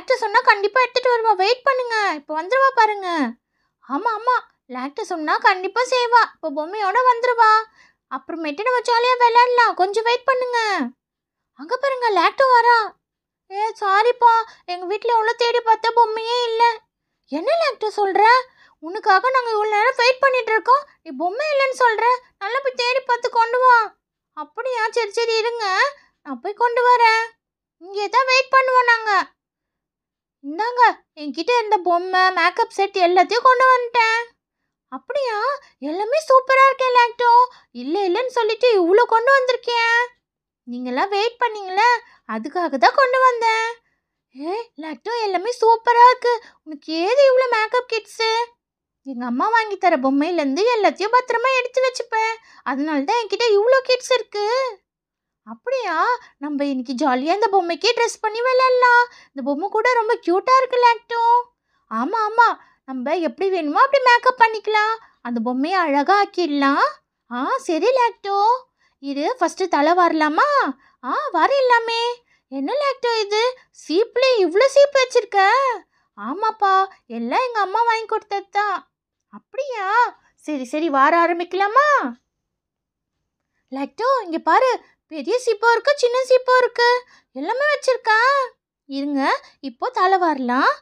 Lacto சொன்னா கண்டிப்பா எடுத்துட்டு வருவா. வெயிட் பண்ணுங்க. இப்போ வந்துருவா பாருங்க. ஆமா ஆமா. லாக்டோ சொன்னா கண்டிப்பா செய்வா. இப்போ பொம்மையோட வந்துருவா. அப்புறமேட்டு நம்ம ஜாலியா விளையாடலாம். கொஞ்சம் வெயிட் பண்ணுங்க. அங்க பாருங்க லாக்டோ வரா. சாரிப்பா. எங்க வீட்ல எவ்வளோ தேடி பார்த்தா பொம்மையே இல்லை. என்ன லாக்டோ சொல்ற? உனக்காக நாங்கள் இவ்வளோ நேரம் வெயிட் பண்ணிட்டு இருக்கோம். நீ பொம்மை இல்லைன்னு சொல்ற. நல்லா போய் தேடி பார்த்து கொண்டு வா. அப்படியா? சரி சரி இருங்க, நான் போய் கொண்டு வரேன். இங்கே தான் வெயிட் பண்ணுவோம் நாங்கள். இந்தாங்க, என்கிட்ட இருந்த பொம்மை மேக்கப் செட் எல்லாத்தையும் கொண்டு வந்துட்டேன். அப்படியா? எல்லாமே சூப்பராக இருக்கேன் லாக்டோ. இல்லை இல்லைன்னு சொல்லிட்டு இவ்வளோ கொண்டு வந்திருக்கேன். நீங்களாம் வெயிட் பண்ணீங்களே, அதுக்காக தான் கொண்டு வந்தேன். லாக்டோ எல்லாமே சூப்பராக இருக்கு. உனக்கு ஏது இவ்வளோ மேக்கப் கிட்ஸு? எங்கள் அம்மா வாங்கி தர பொம்மையிலேருந்து எல்லாத்தையும் பத்திரமா எடுத்து வச்சுப்பேன். அதனால தான் என்கிட்ட இவ்வளோ கிட்ஸ் இருக்கு. அப்படியா? நம்ம இன்னைக்கு ஜாலியாக இந்த பொம்மைக்கே ட்ரெஸ் பண்ணி விளையாடலாம். இந்த பொம்மை கூட ரொம்ப க்யூட்டாக இருக்கு லாக்டோ. ஆமாம் ஆமாம், நம்ம எப்படி வேணுமோ அப்படி மேக்கப் பண்ணிக்கலாம். அந்த பொம்மையை அழகாக ஆக்கிடலாம். சரி லாக்டோ. இது ஃபஸ்ட்டு தலை வரலாமா? வரையில்லாமே. என்ன லாக்டோ இது? சீப்ல இவ்வளோ சீப்பு வச்சிருக்க? ஆமாப்பா, எல்லாம் எங்கள் அம்மா வாங்கி கொடுத்தது தான். அப்படியா? சரி சரி, வார ஆரம்பிக்கலாமா? லாக்டோ இங்கே பாரு, பெரிய சீப்போ இருக்கு, சின்ன சீப்போ இருக்கு, எல்லாமே வச்சிருக்கா. இருங்க, இப்போ தலை வரலாம்.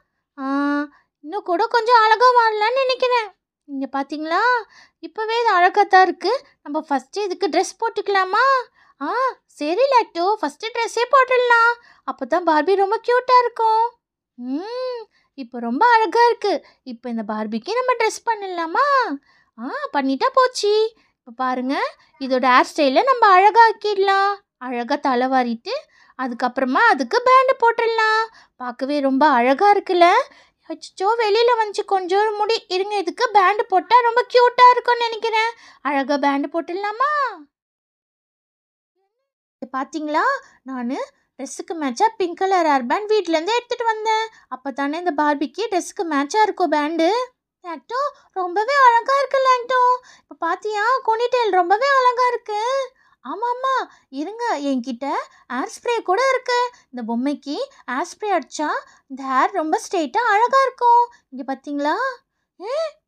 இன்னும் கூட கொஞ்சம் அழகாக வரலான்னு நினைக்கிறேன். இங்கே பார்த்தீங்களா, இப்போவே இது அழகாக தான் இருக்குது. நம்ம ஃபஸ்ட்டு இதுக்கு ட்ரெஸ் போட்டுக்கலாமா? சரி லாக்டோ, ஃபஸ்ட்டு ட்ரெஸ்ஸே போட்டுடலாம். அப்போ தான் பார்பி ரொம்ப க்யூட்டாக இருக்கும். இப்போ ரொம்ப அழகாக இருக்குது. இப்போ இந்த பார்பிக்கு நம்ம ட்ரெஸ் பண்ணிடலாமா? பண்ணிட்டா போச்சு. இப்போ பாருங்கள், இதோட ஹேர் ஸ்டைலை நம்ம அழகாக ஆக்கிடலாம். அழகாக தலை வாரிட்டு அதுக்கப்புறமா அதுக்கு பேண்டு போட்டுடலாம். பார்க்கவே ரொம்ப அழகாக இருக்குல்ல? அச்சோ, வெளியில் வந்துச்சு கொஞ்சம் முடி. இருங்க, இதுக்கு பேண்டு போட்டால் ரொம்ப க்யூட்டாக இருக்கும்னு நினைக்கிறேன். அழகாக பேண்டு போட்டுடலாமா? பார்த்தீங்களா, நான் ட்ரெஸ்ஸுக்கு மேட்சாக பிங்க் கலர் ஹேர் பேண்ட் வீட்டிலேருந்து எடுத்துகிட்டு வந்தேன். அப்போ தானே இந்த பார்பிக்கு ட்ரெஸ்ஸுக்கு மேட்சாக இருக்கும் பேண்டு. லாக்டோ ரொம்பவே அழகாக இருக்கு லாக்டோ. இப்போ பார்த்தியா, கோனிடெயில் ரொம்பவே அழகாக இருக்கு. ஆமாம் ஆமாம், இருங்க, என்கிட்ட ஹேர் ஸ்ப்ரே கூட இருக்கு. இந்த பொம்மைக்கு ஹேர் ஸ்ப்ரே அடித்தா இந்த ஹேர் ரொம்ப ஸ்ட்ரெயிட்டாக அழகாக இருக்கும். இங்கே பார்த்தீங்களா?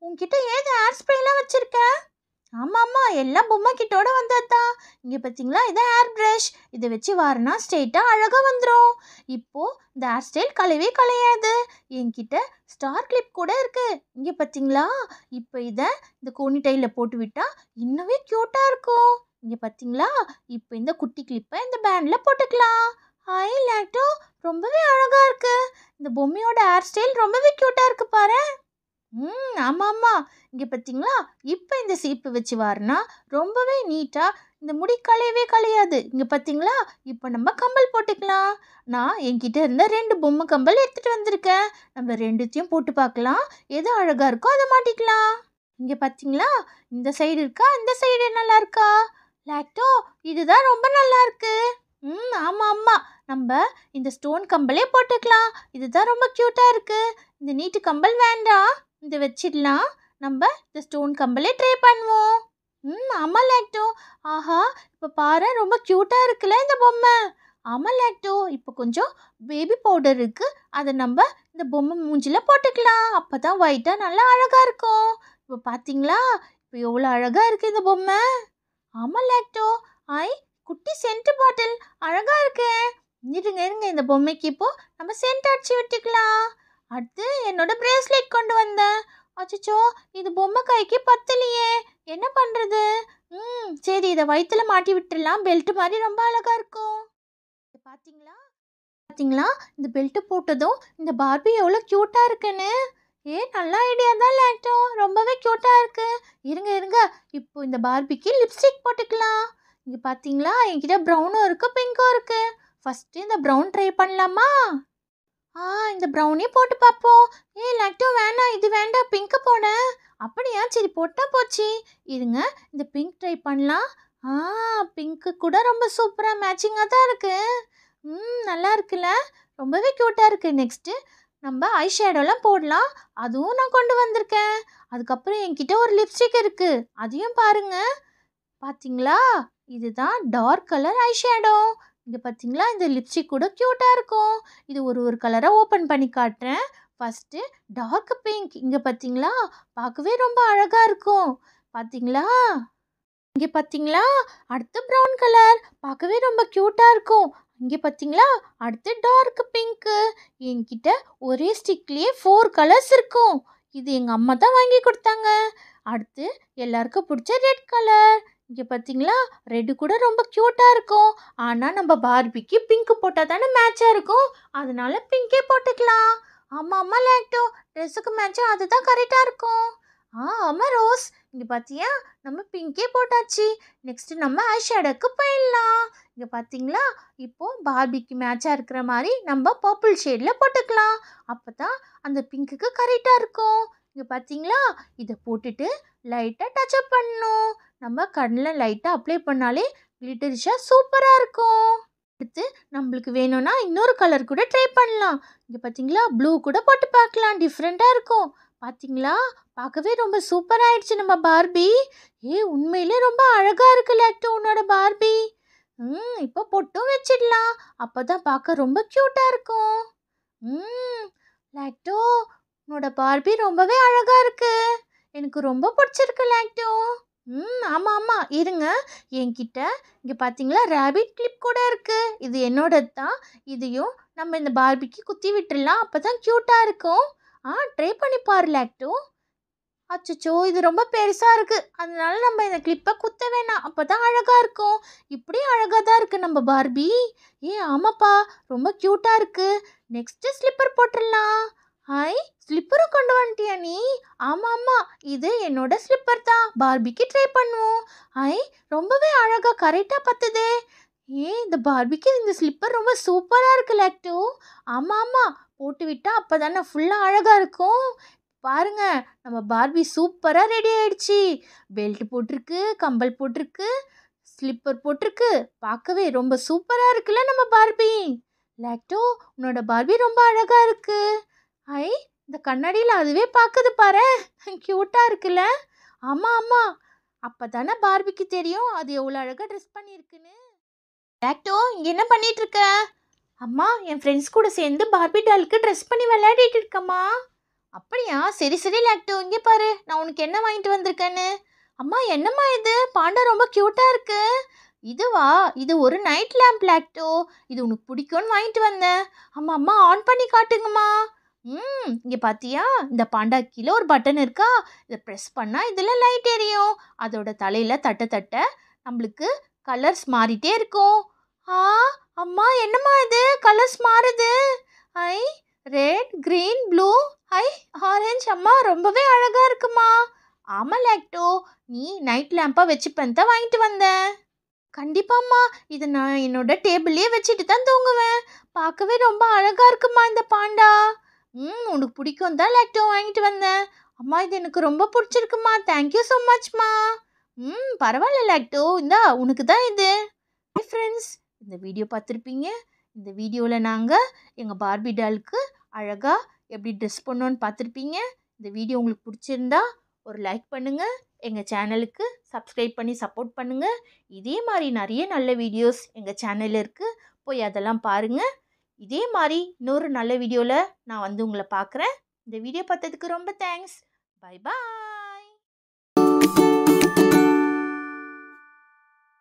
உங்ககிட்ட ஏது ஹேர் ஸ்ப்ரேலாம் வச்சுருக்க? ஆமாம் ஆமாம், எல்லாம் பொம்மை கிட்டோட வந்தது தான். இங்கே பார்த்தீங்களா, இதான் ஹேர் ப்ரஷ். இதை வச்சு வாரினா ஸ்ட்ரெயிட்டாக அழகாக வந்துடும். இப்போது இந்த ஹேர் ஸ்டைல் கலையவே கலையாது. என்கிட்ட ஸ்டார் கிளிப் கூட இருக்குது. இங்கே பார்த்தீங்களா, இப்போ இதை இந்த கோனிடையில் போட்டு விட்டால் இன்னவே க்யூட்டாக இருக்கும். இங்கே பார்த்தீங்களா, இப்போ இந்த குட்டி கிளிப்பை இந்த பேண்டில் போட்டுக்கலாம். ஹாய் லாக்டோ, ரொம்பவே அழகாக இருக்குது. இந்த பொம்மையோட ஹேர் ஸ்டைல் ரொம்பவே க்யூட்டாக இருக்குது பாரு. ஆமாம் ஆமாம், இங்கே பார்த்தீங்களா, இப்போ இந்த சீப்பு வச்சு வாரினா ரொம்பவே நீட்டாக இந்த முடி கலையவே கலையாது. இங்கே பார்த்தீங்களா, இப்போ நம்ம கம்பல் போட்டுக்கலாம். நான் என்கிட்ட இருந்த 2 பொம்மை கம்பல் எடுத்துகிட்டு வந்திருக்கேன். நம்ம ரெண்டுத்தையும் போட்டு பார்க்கலாம், எது அழகாக இருக்கோ அதை மாட்டிக்கலாம். இங்கே பார்த்தீங்களா, இந்த சைடு இருக்கா, இந்த சைடு நல்லா இருக்கா? லாக்டோ, இதுதான் ரொம்ப நல்லா இருக்கு. ஆமாம் ஆமாம், நம்ம இந்த ஸ்டோன் கம்பலே போட்டுக்கலாம். இதுதான் ரொம்ப க்யூட்டாக இருக்குது. இந்த நீட்டு கம்பல் வேண்டாம், இதை வச்சிடலாம். நம்ம இந்த ஸ்டோன் கம்பலே ட்ரை பண்ணுவோம். ஆமாம் லாக்டோ. ஆஹா, இப்போ பாரு, ரொம்ப க்யூட்டாக இருக்குல்ல இந்த பொம்மை. ஆமாம் லாக்டோ, இப்போ கொஞ்சம் பேபி பவுடர் இருக்குது, அதை நம்ம இந்த பொம்மை மூஞ்சில் போட்டுக்கலாம். அப்போ தான் ஒயிட்டாக நல்லா அழகாக இருக்கும். இப்போ பார்த்தீங்களா, இப்போ எவ்வளோ அழகாக இருக்குது இந்த பொம்மை. ஆமாம் லாக்டோ. குட்டி சென்ட் பாட்டில் அழகாக இருக்கு. இருங்க இருங்க, இந்த பொம்மைக்கு இப்போ நம்ம சென்ட் அடிச்சு விட்டுக்கலாம். அடுத்து என்னோட பிரேஸ்லெட் கொண்டு வந்தேன். அச்சோ, இது பொம்மை கைக்கு பத்தலையே, என்ன பண்ணுறது? சரி, இதை வயிற்றுல மாட்டி விட்டுடலாம். பெல்ட் மாதிரி ரொம்ப அழகாக இருக்கும். பார்த்தீங்களா பார்த்தீங்களா, இந்த பெல்ட்டு போட்டதும் இந்த பார்பி எவ்வளோ க்யூட்டாக இருக்குன்னு. நல்ல ஐடியா தான் லாக்டோ, ரொம்பவே க்யூட்டாக இருக்கு. இருங்க இருங்க, இப்போ இந்த பார்பிக்கு லிப்ஸ்டிக் போட்டுக்கலாம். இங்கே பார்த்தீங்களா, என்கிட்ட ப்ரௌனும் இருக்குது, பிங்க்கும் இருக்குது. ஃபஸ்ட்டு இந்த ப்ரௌன் ட்ரை பண்ணலாமா? இந்த ப்ரௌனே போட்டு பார்ப்போம். லாக்டோ வேணாம், இது வேண்டாம், பிங்க்கு போட. அப்படியா? சரி, போட்டால் போச்சு. இருங்க, இந்த பிங்க் ட்ரை பண்ணலாம். பிங்க்கு கூட ரொம்ப சூப்பராக மேட்சிங்காக தான் இருக்குது. நல்லா இருக்குல்ல, ரொம்பவே க்யூட்டாக இருக்குது. நெக்ஸ்ட்டு நம்ம ஐ ஷேடோலாம் போடலாம். அதுவும் நான் கொண்டு வந்திருக்கேன். அதுக்கப்புறம் என்கிட்ட ஒரு லிப்ஸ்டிக் இருக்குது, அதையும் பாருங்கள். பார்த்தீங்களா, இதுதான் டார்க் கலர் ஐ ஷேடோ. இங்கே பார்த்தீங்களா இந்த லிப்ஸ்டிக் கூட க்யூட்டாக இருக்கும். இது ஒரு ஒரு கலராக ஓப்பன் பண்ணி காட்டுறேன். First dark pink. இங்கே பார்த்தீங்களா பார்க்கவே ரொம்ப அழகாக இருக்கும். பார்த்தீங்களா இங்கே பார்த்தீங்களா அடுத்து ப்ரௌன் கலர் பார்க்கவே ரொம்ப க்யூட்டாக இருக்கும். இங்கே பார்த்தீங்களா அடுத்து டார்க் பிங்க்கு. என்கிட்ட ஒரே ஸ்டிக்லேயே 4 கலர்ஸ் இருக்கும். இது எங்கள் அம்மா தான் வாங்கி கொடுத்தாங்க. அடுத்து எல்லாருக்கும் பிடிச்ச ரெட் கலர். இங்கே பார்த்தீங்களா ரெட்டு கூட ரொம்ப க்யூட்டாக இருக்கும். ஆனால் நம்ம பார்பிக்கு பிங்க் போட்டால் தானே மேட்சாக இருக்கும். அதனால பிங்கே போட்டுக்கலாம். ஆமாம் ஆமாம் லேக்டோ, ட்ரெஸ்ஸுக்கு மேட்சாக அதுதான் கரெக்டாக இருக்கும். ஆமாம் ரோஸ், இங்கே பார்த்தியா நம்ம பிங்கே போட்டாச்சு. நெக்ஸ்ட்டு நம்ம ஐ ஷேடோக்கு போயிடலாம். இங்கே பார்த்தீங்களா இப்போது பார்பிக்கு மேட்சாக இருக்கிற மாதிரி நம்ம பர்பிள் ஷேடில் போட்டுக்கலாம். அப்போ தான் அந்த பிங்க்குக்கு கரெக்டாக இருக்கும். இங்கே பார்த்தீங்களா இதை போட்டுட்டு லைட்டாக டச்சப் பண்ணணும். நம்ம கண்ணில் லைட்டாக அப்ளை பண்ணாலே கிளிட்டரிஷாக சூப்பராக இருக்கும். அடுத்து நம்மளுக்கு வேணும்னா இன்னொரு கலர் கூட ட்ரை பண்ணலாம். இங்கே பார்த்தீங்களா ப்ளூ கூட போட்டு பார்க்கலாம், டிஃப்ரெண்ட்டாக இருக்கும். பார்த்தீங்களா பார்க்கவே ரொம்ப சூப்பராக ஆயிடுச்சு நம்ம பார்பி. உண்மையிலே ரொம்ப அழகாக இருக்கு லேக்டோ உன்னோட பார்பி. இப்போ பொட்டும் வச்சிடலாம். அப்போ தான் பார்க்க ரொம்ப க்யூட்டாக இருக்கும். லேக்டோ உன்னோட பார்பி ரொம்பவே அழகாக இருக்கு. எனக்கு ரொம்ப பிடிச்சிருக்கு லேக்டோ. ஆமாம் ஆமாம் இருங்க, என்கிட்ட இங்கே பார்த்தீங்களா ரேபிட் கிளிப் கூட இருக்குது. இது என்னோடது தான். இதையும் நம்ம இந்த பார்பிக்கு குத்தி விட்டுடலாம். அப்போ தான் க்யூட்டாக இருக்கும். ட்ரை பண்ணி பாரு லேக்டோ. அச்சச்சோ இது ரொம்ப பெருசாக இருக்குது, அதனால நம்ம இந்த கிளிப்பை குத்த வேணாம். அப்போ தான் அழகாக இருக்கும். இப்படி அழகாக தான் இருக்குது நம்ம பார்பி. ஆமாப்பா ரொம்ப க்யூட்டாக இருக்குது. நெக்ஸ்ட்டு ஸ்லிப்பர் போட்டுடலாம். ஸ்லிப்பரும் கொண்டு வந்துட்டியா நீ? ஆமாம் ஆமாம் இது என்னோட ஸ்லிப்பர் தான். பார்பிக்கு ட்ரை பண்ணுவோம். ரொம்பவே அழகாக கரெக்டாக பத்துதே. இந்த பார்பிக்கு இந்த ஸ்லிப்பர் ரொம்ப சூப்பராக இருக்குது லேக்டோ. ஆமாம் ஆமாம் போட்டு விட்டால் அப்போ தானே ஃபுல்லாக அழகாக இருக்கும். பாருங்க நம்ம பார்பி சூப்பராக ரெடி ஆயிடுச்சு. பெல்ட் போட்டிருக்கு, கம்பல் போட்டிருக்கு, ஸ்லிப்பர் போட்டிருக்கு. பார்க்கவே ரொம்ப சூப்பராக இருக்குல்ல நம்ம பார்பி. லேக்டோ உன்னோட பார்பி ரொம்ப அழகாக இருக்கு. இந்த கண்ணாடியில் அதுவே பார்க்குது பாரு, க்யூட்டாக இருக்குல்ல. ஆமாம் ஆமாம் அப்போ தானே பார்பிக்கு தெரியும் அது எவ்வளோ அழகாக ட்ரெஸ் பண்ணியிருக்குன்னு. லேக்டோ இங்கே என்ன பண்ணிட்டு இருக்க? அம்மா என் ஃப்ரெண்ட்ஸ் கூட சேர்ந்து பார்பி டாலுக்கு ட்ரெஸ் பண்ணி விளையாடிட்டு இருக்கம்மா. அப்படியா, சரி சரி லேக்டோ, இங்கே பாரு நான் உனக்கு என்ன வாங்கிட்டு வந்திருக்கேன்னு. அம்மா என்னம்மா இது, பாண்டா ரொம்ப க்யூட்டாக இருக்கு. இதுவா, இது ஒரு நைட் லேம்ப் லேக்டோ. இது உனக்கு பிடிக்கும்னு வாங்கிட்டு வந்தேன். ஆமாம் அம்மா ஆன் பண்ணி காட்டுங்கம்மா. இங்கே பார்த்தியா இந்த பாண்டா கீழே ஒரு பட்டன் இருக்கா, இதை ப்ரெஸ் பண்ணால் இதில் லைட் எரியும். அதோட தலையில் தட்ட தட்ட நம்மளுக்கு கலர்ஸ் மாறிட்டே இருக்கும். அம்மா என்னம்மா இது கலர்ஸ் மாறுது. Red, green, blue, orange. அம்மா ரொம்பவே அழகாக இருக்குமா. ஆமாம் லேக்டோ, நீ நைட் லேம்பாக வச்சுப்பேன் தான் வாங்கிட்டு வந்தேன். கண்டிப்பாம்மா, இதை நான் என்னோட டேபிள்லேயே வச்சுட்டு தான் தூங்குவேன். பார்க்கவே ரொம்ப அழகாக இருக்குமா இந்த பாண்டா. உனக்கு பிடிக்கும் தான் லேக்டோ வாங்கிட்டு வந்தேன். அம்மா இது எனக்கு ரொம்ப பிடிச்சிருக்குமா, தேங்க்யூ ஸோ மச்மா. பரவாயில்ல லேக்டோ, இந்தா உனக்கு தான் இது. ஃப்ரெண்ட்ஸ் இந்த வீடியோ பார்த்துருப்பீங்க. இந்த வீடியோவில் நாங்கள் எங்கள் பார்பி டாலுக்கு அழகாக எப்படி ட்ரெஸ் பண்ணோன்னு பார்த்துருப்பீங்க. இந்த வீடியோ உங்களுக்கு பிடிச்சிருந்தா ஒரு லைக் பண்ணுங்கள், எங்கள் சேனலுக்கு சப்ஸ்கிரைப் பண்ணி சப்போர்ட் பண்ணுங்கள். இதே மாதிரி நிறைய நல்ல வீடியோஸ் எங்கள் சேனலில் இருக்குது, போய் அதெல்லாம் பாருங்கள். இதே மாதிரி இன்னொரு நல்ல வீடியோவில் நான் வந்து உங்களை பார்க்குறேன். இந்த வீடியோ பார்த்ததுக்கு ரொம்ப தேங்க்ஸ். Bye bye.